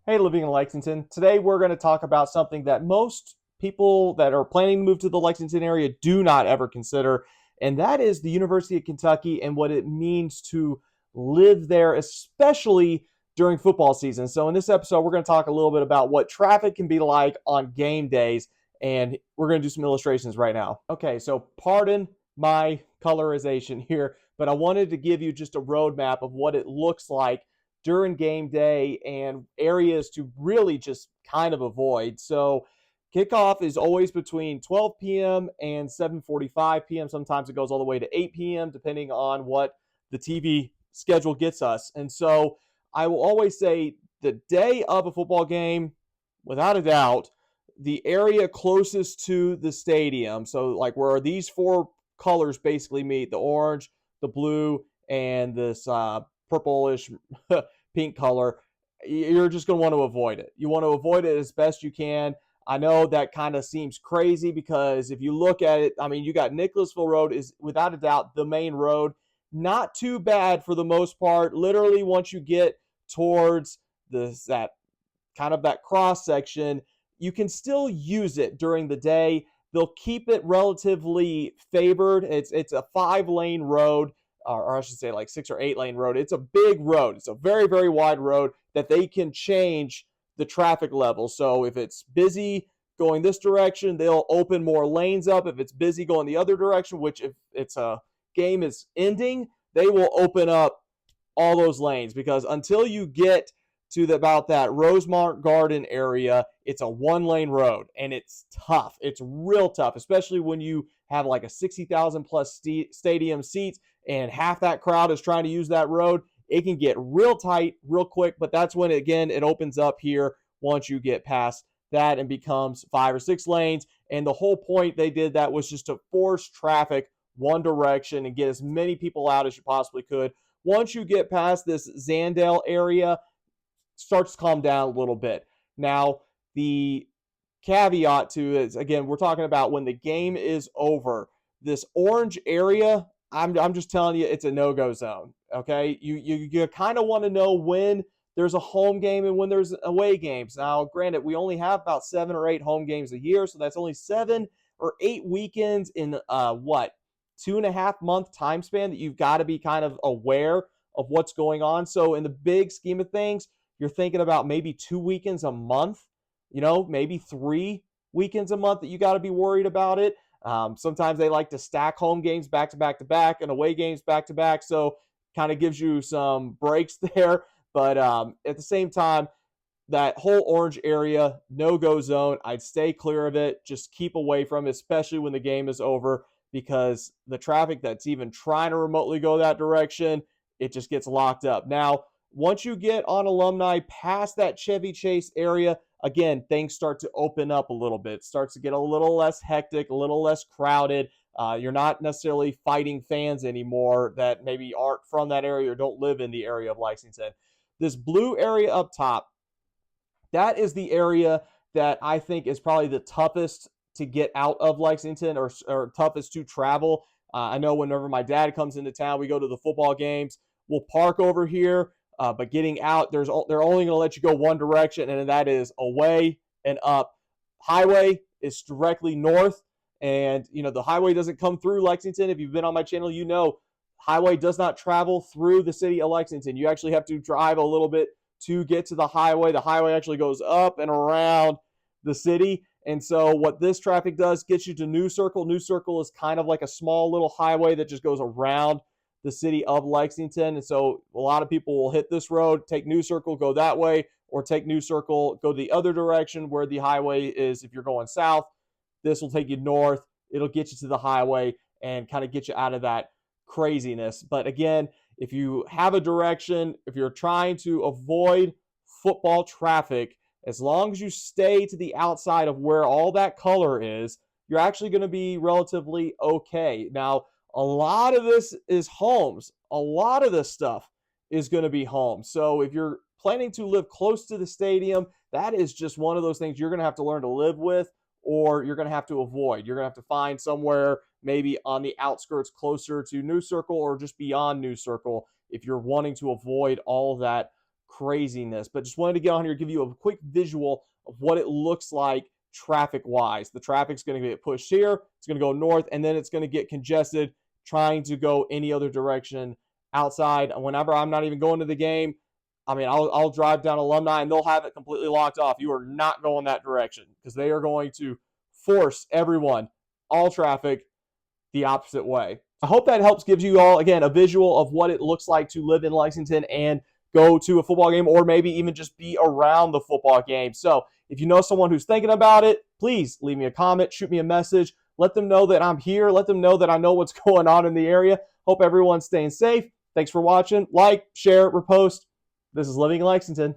Hey, living in Lexington. Today we're going to talk about something that most people that are planning to move to the Lexington area do not ever consider, and that is the University of Kentucky and what it means to live there, especially during football season. So, in this episode, we're going to talk a little bit about what traffic can be like on game days, and we're going to do some illustrations right now. Okay, so pardon my colorization here, but I wanted to give you just a roadmap of what it looks like during game day and areas to really just kind of avoid. So kickoff is always between 12 p.m. and 7:45 p.m. Sometimes it goes all the way to 8 p.m. depending on what the TV schedule gets us. And so I will always say the day of a football game, without a doubt, the area closest to the stadium, so like where these four colors basically meet, the orange, the blue, and this purplish pink color, you're just going to want to avoid it. You want to avoid it as best you can. I know that kind of seems crazy because if you look at it, I mean, you got Nicholasville Road is without a doubt the main road. Not too bad for the most part. Literally, once you get towards that kind of that cross section, you can still use it during the day. They'll keep it relatively favored. It's a 5-lane road, or I should say like 6 or 8 lane road. It's a big road. It's a very, very wide road that they can change the traffic level. So if it's busy going this direction, they'll open more lanes up. If it's busy going the other direction, which if it's a game is ending, they will open up all those lanes because until you get to about that Rosemont Garden area, it's a 1-lane road and it's tough. It's real tough, especially when you have like a 60,000 plus stadium seats and half that crowd is trying to use that road. It can get real tight real quick, but that's when, again, it opens up here once you get past that and becomes 5 or 6 lanes. And the whole point they did that was just to force traffic one direction and get as many people out as you possibly could. Once you get past this Zandale area, starts to calm down a little bit. Now, the caveat to is, again, we're talking about when the game is over. This orange area, I'm just telling you, it's a no-go zone. Okay, you kind of want to know when there's a home game and when there's away games. Now, granted, we only have about 7 or 8 home games a year, so that's only 7 or 8 weekends in what 2.5 month time span that you've got to be kind of aware of what's going on. So, in the big scheme of things, you're thinking about maybe 2 weekends a month, maybe 3 weekends a month that you got to be worried about it. Sometimes they like to stack home games back to back to back and away games back to back. So kind of gives you some breaks there. But at the same time, that whole orange area, no-go zone, I'd stay clear of it. Just keep away from it, especially when the game is over, because the traffic that's even trying to remotely go that direction, it just gets locked up. Now, once you get on Alumni past that Chevy Chase area, again, things start to open up a little bit. It starts to get a little less hectic, a little less crowded. You're not necessarily fighting fans anymore that maybe aren't from that area or don't live in the area of Lexington. This blue area up top, that is the area that I think is probably the toughest to get out of Lexington or toughest to travel. I know whenever my dad comes into town, we go to the football games. We'll park over here, but getting out, they're only going to let you go one direction, and that is away and up. Highway is directly north, and the highway doesn't come through Lexington. If you've been on my channel, highway does not travel through the city of Lexington. You actually have to drive a little bit to get to the highway. The highway actually goes up and around the city. And so what this traffic does gets you to New Circle. New Circle is kind of like a small little highway that just goes around the city of Lexington. And so a lot of people will hit this road, take New Circle, go that way, or take New Circle, go the other direction where the highway is. If you're going south, this will take you north. It'll get you to the highway and kind of get you out of that craziness. But again, if you have a direction, if you're trying to avoid football traffic, as long as you stay to the outside of where all that color is, you're actually going to be relatively okay. Now, a lot of this is homes. A lot of this stuff is going to be homes. So if you're planning to live close to the stadium, that is just one of those things you're going to have to learn to live with, or you're going to have to avoid. You're going to have to find somewhere maybe on the outskirts closer to New Circle or just beyond New Circle if you're wanting to avoid all of that craziness. But just wanted to get on here, give you a quick visual of what it looks like traffic-wise. The traffic's going to get pushed here. It's going to go north, and then it's going to get congested trying to go any other direction outside. Whenever I'm not even going to the game, I mean, I'll drive down Alumni, and they'll have it completely locked off. You are not going that direction because they are going to force everyone, all traffic, the opposite way. I hope that helps, gives you all, again, a visual of what it looks like to live in Lexington and go to a football game, or maybe even just be around the football game. So if you know someone who's thinking about it, please leave me a comment, shoot me a message. Let them know that I'm here. Let them know that I know what's going on in the area. Hope everyone's staying safe. Thanks for watching. Like, share, repost. This is Living in Lexington.